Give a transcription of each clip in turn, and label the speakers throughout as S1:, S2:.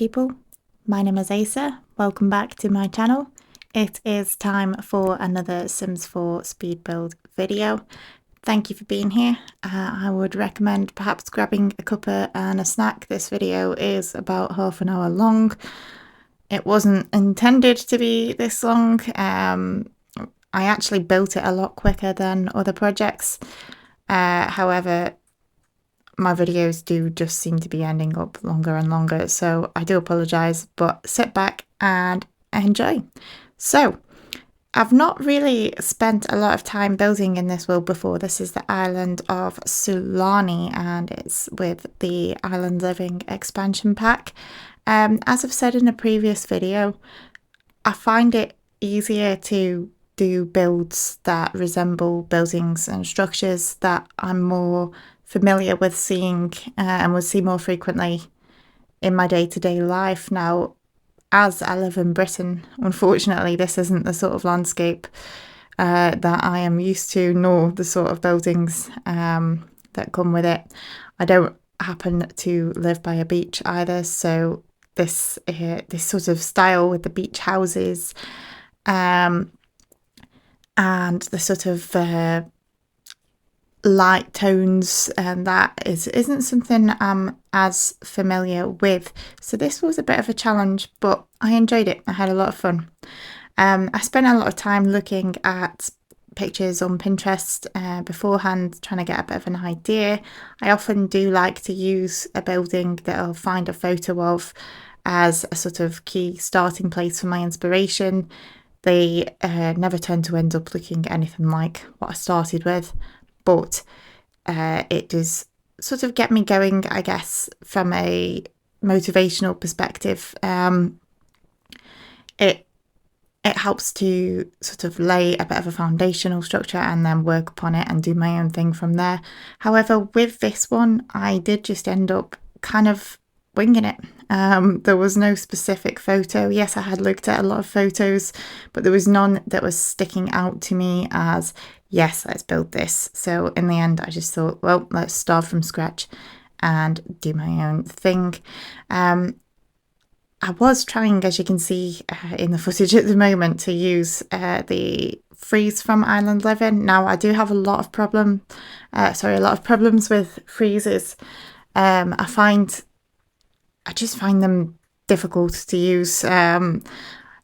S1: people, my name is Asa, welcome back to my channel. It is time for another Sims 4 speed build video. Thank you for being here. I would recommend perhaps grabbing a cuppa and a snack. This video is about half an hour long. It wasn't intended to be this long. I actually built it a lot quicker than other projects. However, my videos do just seem to be ending up longer and longer, so I do apologise, but sit back and enjoy. So, I've not really spent a lot of time building in this world before. This is the island of Sulani, and it's with the Island Living expansion pack. As I've said in a previous video, I find it easier to do builds that resemble buildings and structures that I'm more familiar with seeing and would see more frequently in my day-to-day life. Now, as I live in Britain, unfortunately, this isn't the sort of landscape that I am used to, nor the sort of buildings that come with it. I don't happen to live by a beach either, so this sort of style with the beach houses and the sort of light tones, and that isn't something I'm as familiar with. So this was a bit of a challenge, but I enjoyed it. I had a lot of fun. I spent a lot of time looking at pictures on Pinterest beforehand, trying to get a bit of an idea. I often do like to use a building that I'll find a photo of as a sort of key starting place for my inspiration. They never tend to end up looking anything like what I started with, but it does sort of get me going, I guess, from a motivational perspective. It helps to sort of lay a bit of a foundational structure and then work upon it and do my own thing from there. However, with this one, I did just end up kind of winging it. There was no specific photo. Yes, I had looked at a lot of photos, but there was none that was sticking out to me as, yes, let's build this. So in the end, I just thought, well, let's start from scratch and do my own thing. I was trying, as you can see in the footage at the moment, to use the freeze from Island Living. Now, I do have a lot of problems with freezes. I just find them difficult to use.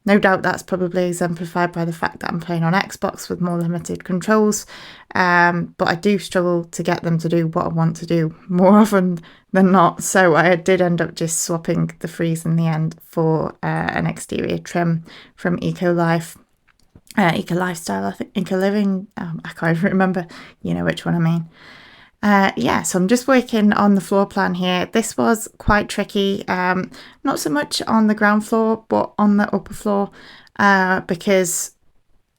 S1: No doubt that's probably exemplified by the fact that I'm playing on Xbox with more limited controls, but I do struggle to get them to do what I want to do more often than not. So I did end up just swapping the freeze in the end for an exterior trim from Eco Lifestyle, I think, Eco Living. I can't even remember. You know which one I mean. So I'm just working on the floor plan here. This was quite tricky, not so much on the ground floor, but on the upper floor, because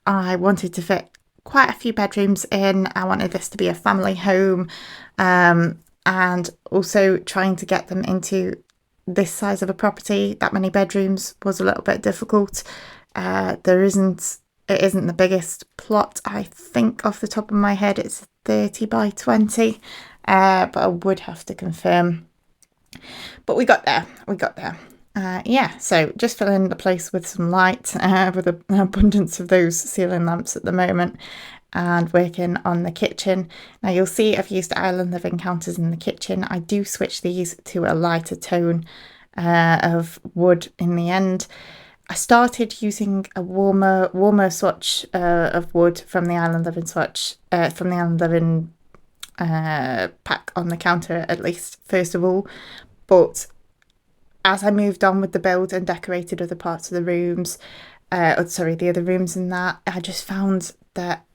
S1: I wanted to fit quite a few bedrooms in. I wanted this to be a family home, and also trying to get them into this size of a property, that many bedrooms, was a little bit difficult. It isn't the biggest plot. I think off the top of my head it's 30 by 20, but I would have to confirm. But we got there. So just filling the place with some light, with an abundance of those ceiling lamps at the moment, and working on the kitchen. Now you'll see I've used Island Living counters in the kitchen. I do switch these to a lighter tone of wood in the end. I started using a warmer swatch of wood from the Island Living pack on the counter, at least first of all. But as I moved on with the build and decorated other parts of the rooms, the other rooms in that, I just found that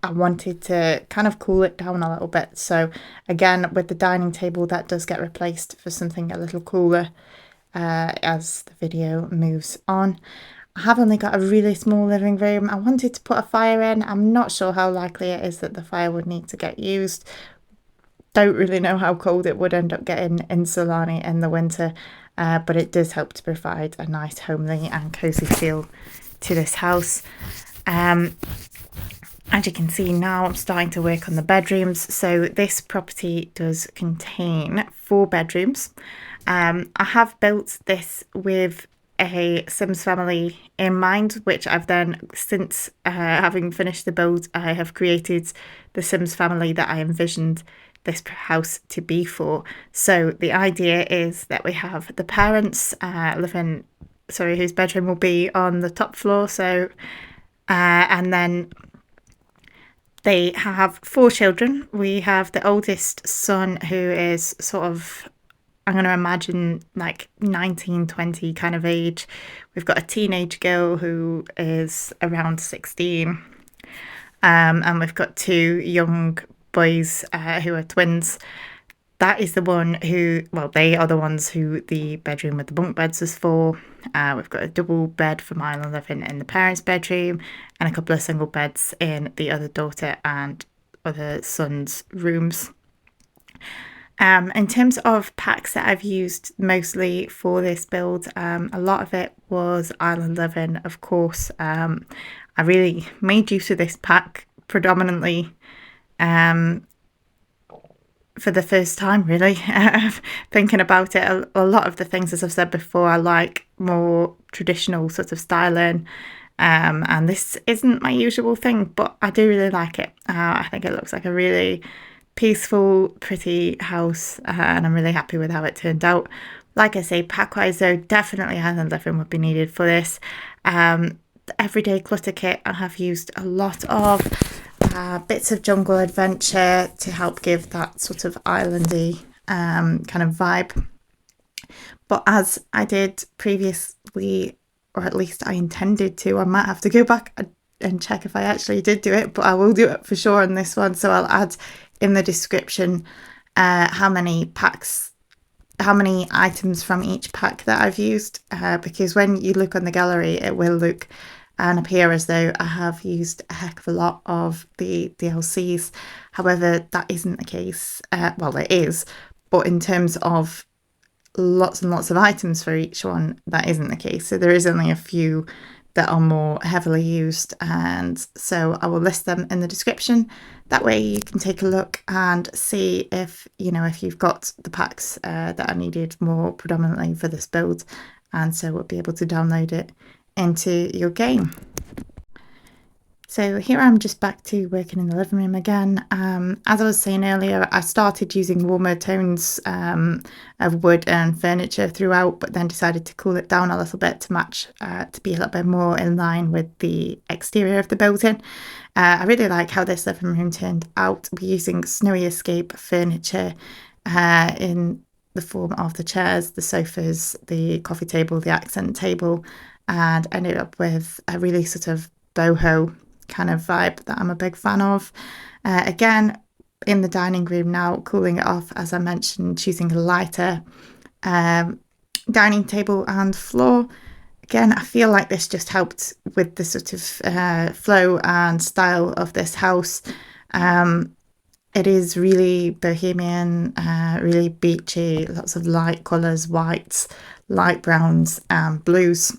S1: I wanted to kind of cool it down a little bit. So again, with the dining table, that does get replaced for something a little cooler as the video moves on. I have only got a really small living room. I wanted to put a fire in. I'm not sure how likely it is that the fire would need to get used. Don't really know how cold it would end up getting in Sulani in the winter, but it does help to provide a nice homely and cozy feel to this house. As you can see now, I'm starting to work on the bedrooms. So this property does contain 4 bedrooms. I have built this with a Sims family in mind, which I've then, since having finished the build, I have created the Sims family that I envisioned this house to be for. So the idea is that we have the parents whose bedroom will be on the top floor. So, and then they have 4 children. We have the oldest son, who is sort of, I'm going to imagine, like 19, 20 kind of age. We've got a teenage girl who is around 16. And we've got 2 young boys who are twins. That is the one who, well, they are the ones who the bedroom with the bunk beds is for. We've got a double bed for Milo living in the parents' bedroom, and a couple of single beds in the other daughter and other son's rooms. In terms of packs that I've used mostly for this build, a lot of it was Island Living, of course. I really made use of this pack predominantly for the first time, really. Thinking about it, a lot of the things, as I've said before, I like more traditional sort of styling. And this isn't my usual thing, but I do really like it. I think it looks like a really peaceful, pretty house, and I'm really happy with how it turned out. Like I say, pack-wise though, definitely Island Living would be needed for this. The everyday clutter kit, I have used a lot of bits of Jungle Adventure to help give that sort of islandy kind of vibe. But as I did previously, or at least I intended to, I might have to go back and check if I actually did do it, but I will do it for sure on this one. So I'll add in the description how many items from each pack that I've used, because when you look on the gallery, it will look and appear as though I have used a heck of a lot of the DLCs. However, that isn't the case. Well, it is, but in terms of lots and lots of items for each one, that isn't the case. So there is only a few that are more heavily used, and so I will list them in the description. That way you can take a look and see if you've got the packs that are needed more predominantly for this build, and so we'll be able to download it into your game. So here I'm just back to working in the living room again. As I was saying earlier, I started using warmer tones of wood and furniture throughout, but then decided to cool it down a little bit to match, to be a little bit more in line with the exterior of the building. I really like how this living room turned out. We're using Snowy Escape furniture in the form of the chairs, the sofas, the coffee table, the accent table, and ended up with a really sort of boho kind of vibe that I'm a big fan of. Again, in the dining room now, cooling it off, as I mentioned, choosing a lighter dining table and floor. Again, I feel like this just helped with the sort of flow and style of this house. It is really bohemian, really beachy, lots of light colours, whites, light browns and blues.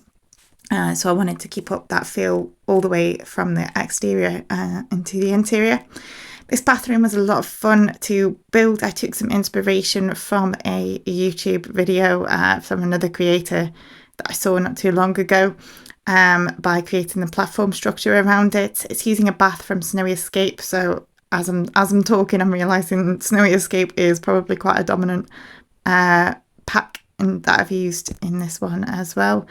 S1: So I wanted to keep up that feel all the way from the exterior into the interior. This bathroom was a lot of fun to build. I took some inspiration from a YouTube video from another creator that I saw not too long ago by creating the platform structure around it. It's using a bath from Snowy Escape. So as I'm talking, I'm realising Snowy Escape is probably quite a dominant pack that I've used in this one as well.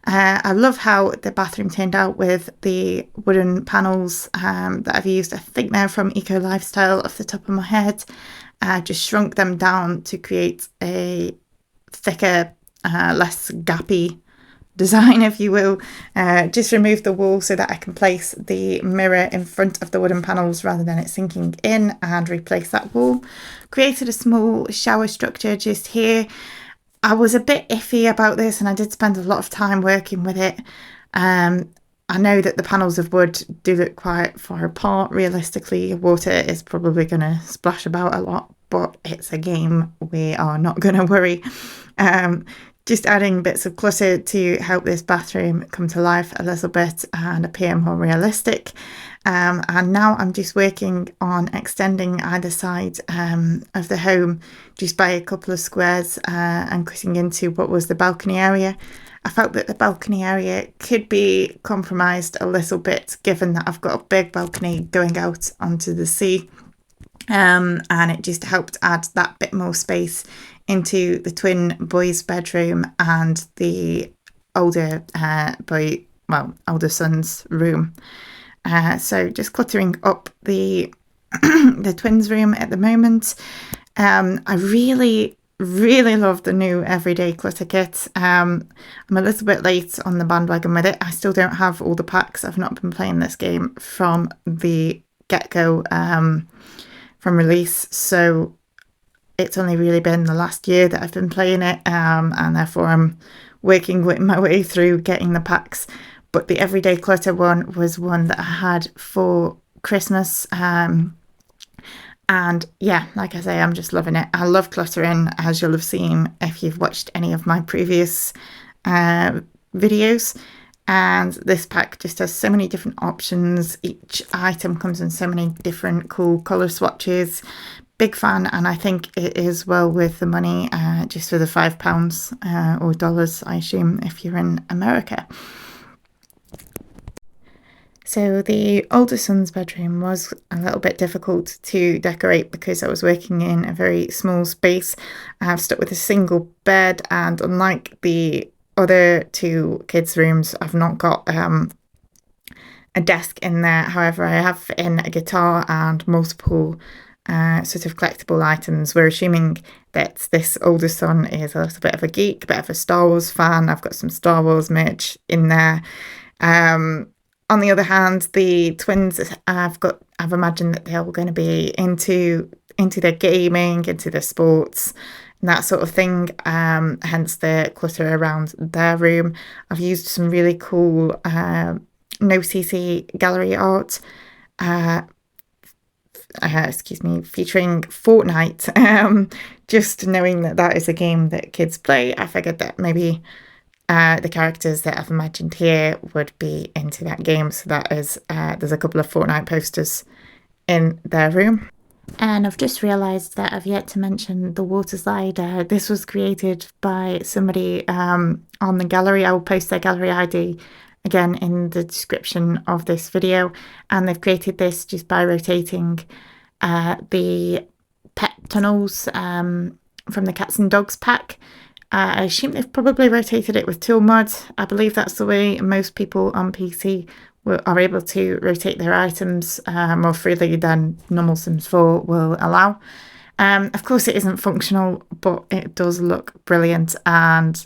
S1: I love how the bathroom turned out with the wooden panels that I've used. I think they're from Eco Lifestyle off the top of my head. I just shrunk them down to create a thicker, less gappy design, if you will. Just removed the wall so that I can place the mirror in front of the wooden panels rather than it sinking in, and replace that wall. Created a small shower structure just here. I was a bit iffy about this, and I did spend a lot of time working with it. I know that the panels of wood do look quite far apart. Realistically, water is probably going to splash about a lot, but it's a game. We are not going to worry. just adding bits of clutter to help this bathroom come to life a little bit and appear more realistic. And now I'm just working on extending either side of the home just by a couple of squares and cutting into what was the balcony area. I felt that the balcony area could be compromised a little bit given that I've got a big balcony going out onto the sea. And it just helped add that bit more space into the twin boys' bedroom and the older older son's room. So just cluttering up the the twins' room at the moment. I really love the new everyday clutter kit. I'm a little bit late on the bandwagon with it. I still don't have all the packs. I've not been playing this game from the get-go, from release, so it's only really been the last year that I've been playing it, and therefore I'm working my way through getting the packs. But the everyday clutter one was one that I had for Christmas, and yeah, like I say, I'm just loving it. I love cluttering, as you'll have seen if you've watched any of my previous videos. And this pack just has so many different options. Each item comes in so many different cool colour swatches. Big fan, and I think it is well worth the money, just for the £5 or dollars, I assume, if you're in America. So the older son's bedroom was a little bit difficult to decorate because I was working in a very small space. I've stuck with a single bed, and unlike the other two kids' rooms, I've not got a desk in there. However, I have in a guitar and multiple sort of collectible items. We're assuming that this older son is a little bit of a geek, a bit of a Star Wars fan. I've got some Star Wars merch in there. On the other hand, the twins, I've imagined that they're all going to be into their gaming, into their sports, and that sort of thing. Hence the clutter around their room. I've used some really cool no CC gallery art, featuring Fortnite. Just knowing that is a game that kids play, I figured that maybe the characters that I've imagined here would be into that game. So that is, there's a couple of Fortnite posters in their room. And I've just realised that I've yet to mention the water slide. This was created by somebody on the gallery. I will post their gallery ID again in the description of this video. And they've created this just by rotating the pet tunnels from the cats and dogs pack. I assume they've probably rotated it with tool mud. I believe that's the way most people on PC are able to rotate their items more freely than normal Sims 4 will allow. Of course, it isn't functional, but it does look brilliant, and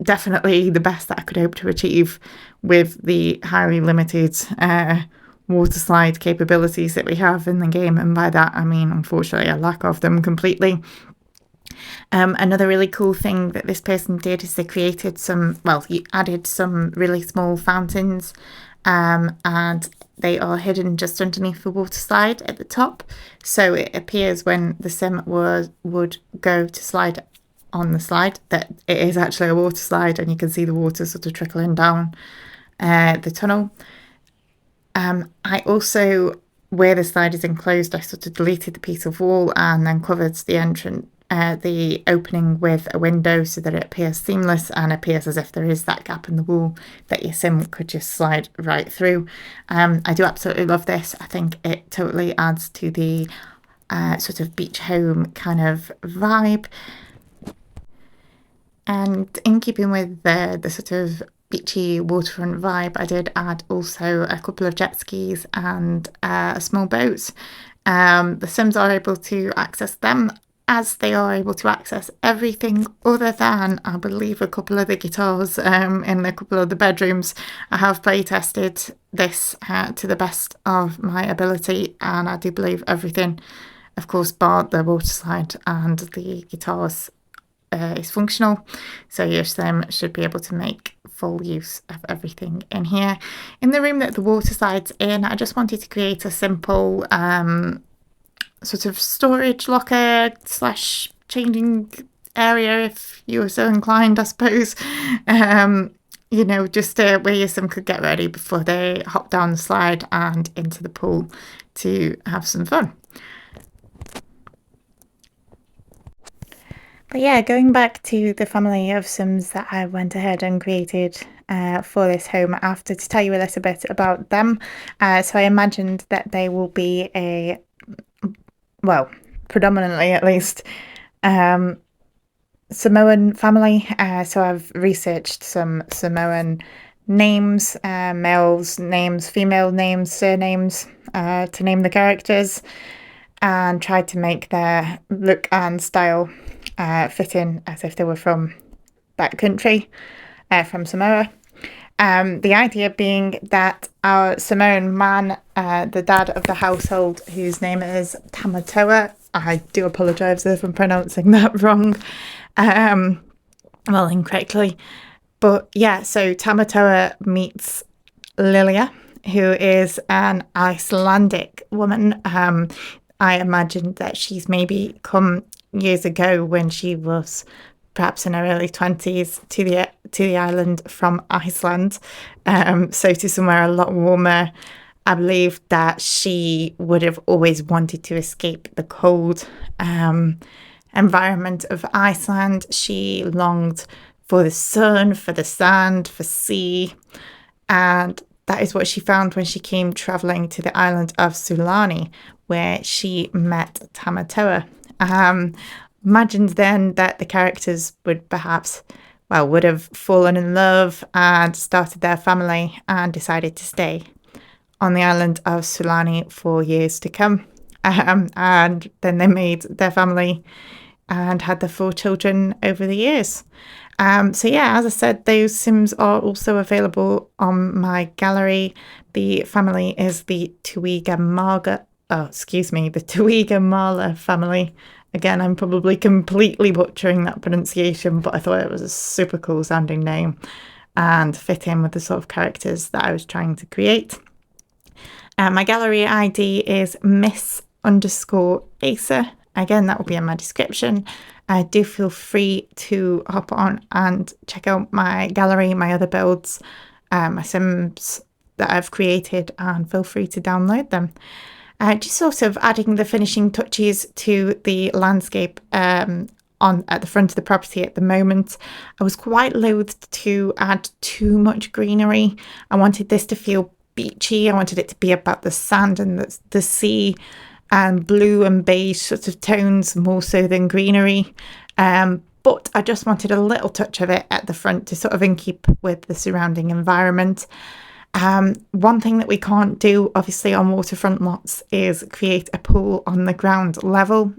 S1: definitely the best that I could hope to achieve with the highly limited water slide capabilities that we have in the game. And by that, I mean, unfortunately, a lack of them completely. Another really cool thing that this person did is they created he added some really small fountains, and they are hidden just underneath the water slide at the top. So it appears when the sim would go to slide on the slide that it is actually a water slide, and you can see the water sort of trickling down the tunnel. I also, where the slide is enclosed, I sort of deleted the piece of wall and then covered the opening with a window so that it appears seamless and appears as if there is that gap in the wall that your sim could just slide right through. I do absolutely love this. I think it totally adds to the sort of beach home kind of vibe. And in keeping with the sort of beachy waterfront vibe, I did add also a couple of jet skis and a small boat. The Sims are able to access them, as they are able to access everything other than, I believe, a couple of the guitars in a couple of the bedrooms. I have play tested this to the best of my ability, and I do believe everything, of course, bar the water slide and the guitars, is functional. So your sim should be able to make full use of everything in here. In the room that the water slide's in, I just wanted to create a simple sort of storage locker / changing area if you were so inclined, I suppose. You know, just where your sim could get ready before they hop down the slide and into the pool to have some fun. But yeah, going back to the family of Sims that I went ahead and created for this home after, to tell you a little bit about them. So I imagined that they will be well, predominantly at least, Samoan family. So I've researched some Samoan names, males names, female names, surnames, to name the characters, and tried to make their look and style fit in as if they were from that country, from Samoa. The idea being that our Samoan man, the dad of the household, whose name is Tamatoa, I do apologise if I'm pronouncing that wrong, well, incorrectly. But yeah, so Tamatoa meets Lilia, who is an Icelandic woman. I imagined that she's maybe come years ago when she was perhaps in her early 20s to the island from Iceland, so to somewhere a lot warmer. I believe that she would have always wanted to escape the cold environment of Iceland. She longed for the sun, for the sand, for sea, and that is what she found when she came travelling to the island of Sulani, where she met Tamatoa. Imagined then that the characters would perhaps, well, would have fallen in love and started their family and decided to stay on the island of Sulani for years to come. And then they made their family and had their 4 children over the years. So yeah, as I said, those Sims are also available on my gallery. The family is the Tuiga Marla family. Again, I'm probably completely butchering that pronunciation, but I thought it was a super cool sounding name and fit in with the sort of characters that I was trying to create. My gallery ID is Miss_Asa. Again, that will be in my description. Do feel free to hop on and check out my gallery, my other builds, my Sims that I've created, and feel free to download them. Just sort of adding the finishing touches to the landscape at the front of the property at the moment. I was quite loath to add too much greenery. I wanted this to feel beachy. I wanted it to be about the sand and the sea, and blue and beige sorts of tones more so than greenery. But I just wanted a little touch of it at the front to sort of in keep with the surrounding environment. One thing that we can't do, obviously, on waterfront lots is create a pool on the ground level,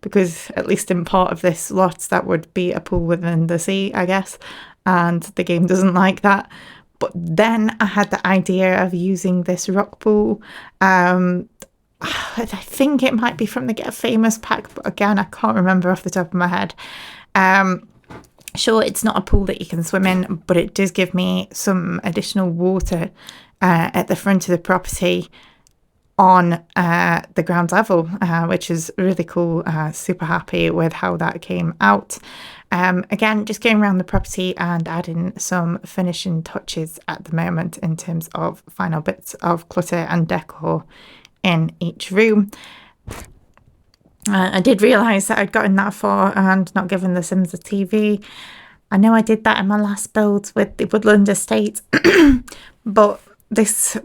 S1: because at least in part of this lot, that would be a pool within the sea, I guess, and the game doesn't like that. But then I had the idea of using this rock pool. I think it might be from the Get Famous pack, but again, I can't remember off the top of my head. Sure, it's not a pool that you can swim in, but it does give me some additional water at the front of the property on the ground level, which is really cool. Super happy with how that came out. Again, just going around the property and adding some finishing touches at the moment in terms of final bits of clutter and decor in each room. I did realise that I'd gotten that far and not given the Sims a TV. I know I did that in my last build with the Woodland Estate, but this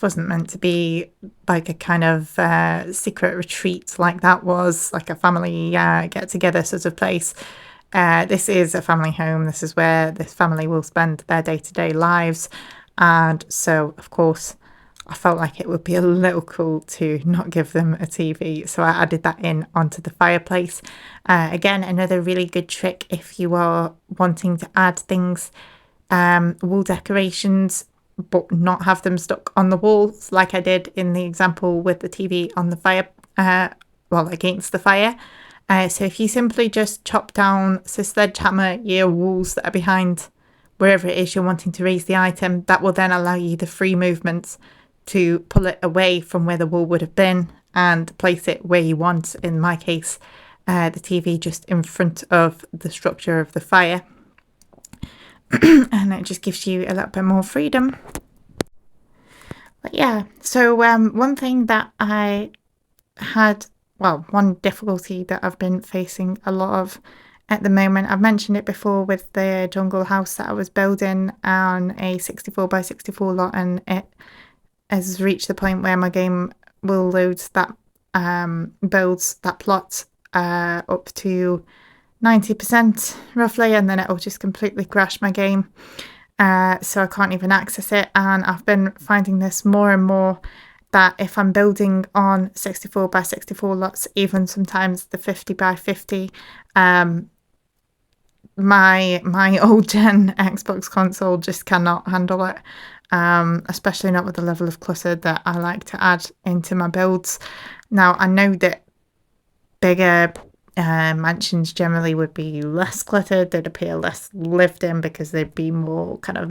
S1: wasn't meant to be like a kind of secret retreat like that was, like a family get-together sort of place. This is a family home. This is where this family will spend their day-to-day lives. And so, of course, I felt like it would be a little cool to not give them a TV, so I added that in onto the fireplace. Again, another really good trick if you are wanting to add things, wall decorations, but not have them stuck on the walls, like I did in the example with the TV on the fire, against the fire. So if you simply just chop down, so sledgehammer your walls that are behind wherever it is you're wanting to raise the item, that will then allow you the free movements to pull it away from where the wall would have been and place it where you want. In my case, the TV just in front of the structure of the fire. And it just gives you a little bit more freedom. But yeah, so one thing that I had, well, one difficulty that I've been facing a lot of at the moment, I've mentioned it before with the jungle house that I was building on a 64 by 64 lot, and it has reached the point where my game will load that, builds that plot up to 90% roughly, and then it'll just completely crash my game. So I can't even access it, and I've been finding this more and more, that if I'm building on 64 by 64 lots, even sometimes the 50 by 50, my old gen Xbox console just cannot handle it, especially not with the level of clutter that I like to add into my builds. Now, I know that bigger mansions generally would be less cluttered, they'd appear less lived in because they'd be more kind of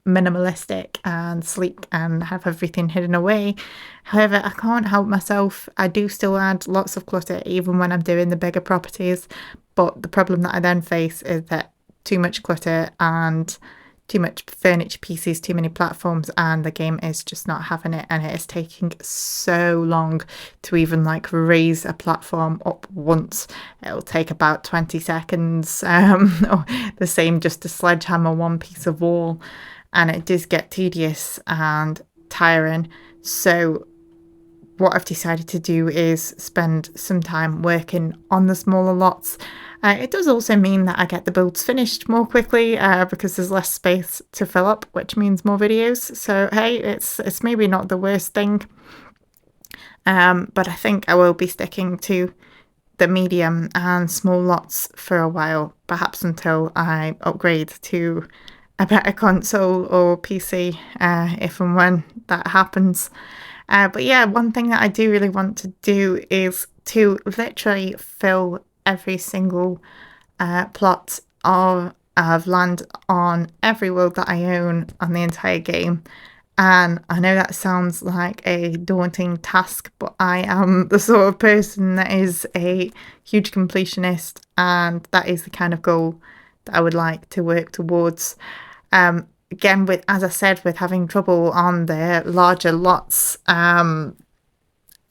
S1: minimalistic and sleek and have everything hidden away. However, I can't help myself, I do still add lots of clutter even when I'm doing the bigger properties, but the problem that I then face is that too much clutter and too much furniture pieces, too many platforms, and the game is just not having it, and it is taking so long to even like raise a platform up once. It'll take about 20 seconds, or the same just to sledgehammer one piece of wall, and it does get tedious and tiring. So what I've decided to do is spend some time working on the smaller lots. It does also mean that I get the builds finished more quickly because there's less space to fill up, which means more videos. So hey, it's maybe not the worst thing, but I think I will be sticking to the medium and small lots for a while, perhaps until I upgrade to a better console or PC, if and when that happens. But yeah, one thing that I do really want to do is to literally fill every single plot of land on every world that I own on the entire game. And I know that sounds like a daunting task, but I am the sort of person that is a huge completionist, and that is the kind of goal that I would like to work towards. Again, with, as I said, with having trouble on the larger lots,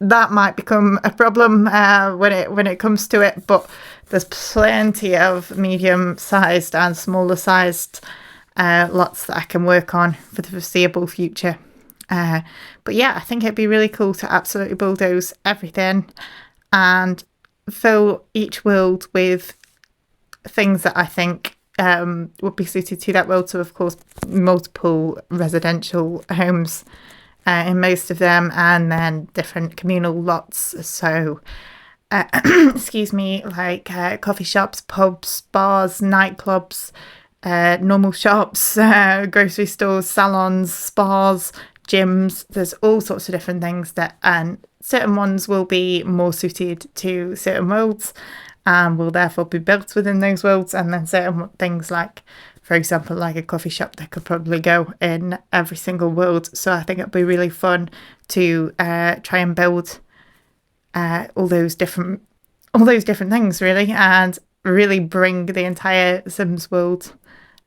S1: that might become a problem when it comes to it, but there's plenty of medium-sized and smaller-sized lots that I can work on for the foreseeable future. But yeah, I think it'd be really cool to absolutely bulldoze everything and fill each world with things that I think would be suited to that world. So of course, multiple residential homes in most of them, and then different communal lots. So excuse me, like coffee shops, pubs, bars, nightclubs, normal shops, grocery stores, salons, spas, gyms. There's all sorts of different things that, and certain ones will be more suited to certain worlds and will therefore be built within those worlds, and then certain things, like for example like a coffee shop, that could probably go in every single world. So I think it'd be really fun to try and build all those different things really, and really bring the entire Sims world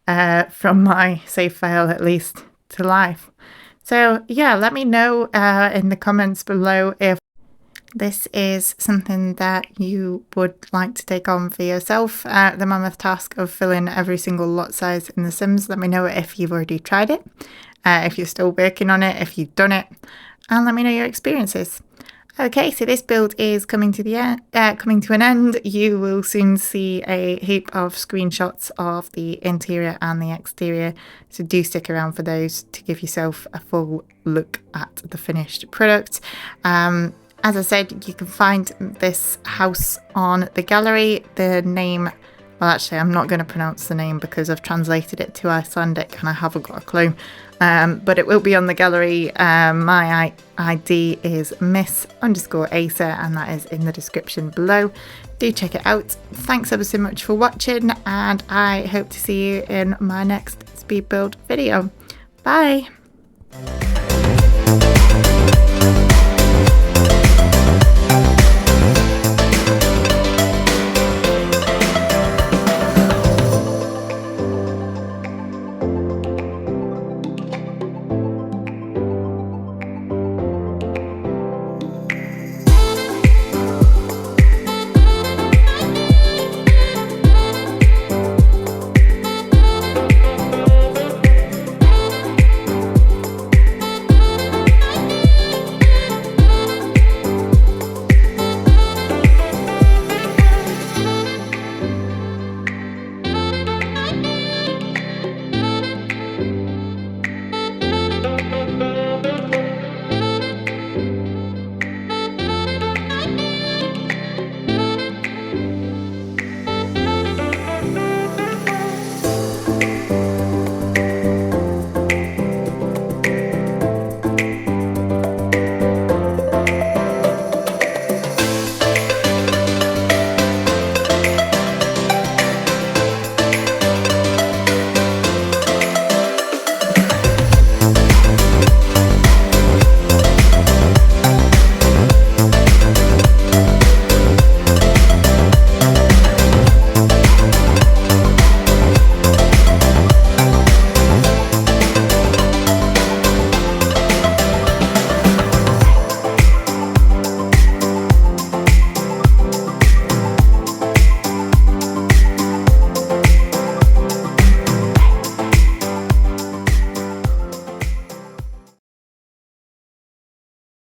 S1: from my save file at least to life. So yeah, let me know in the comments below if this is something that you would like to take on for yourself, the mammoth task of filling every single lot size in The Sims. Let me know if you've already tried it, if you're still working on it, if you've done it, and let me know your experiences. Okay, so this build is coming to an end. You will soon see a heap of screenshots of the interior and the exterior, so do stick around for those to give yourself a full look at the finished product. As I said, you can find this house on the gallery. The name, well actually I'm not going to pronounce the name because I've translated it to Icelandic and I haven't got a clue, but it will be on the gallery. My ID is Miss_Asa, and that is in the description below. Do check it out. Thanks ever so much for watching, and I hope to see you in my next speed build video. Bye!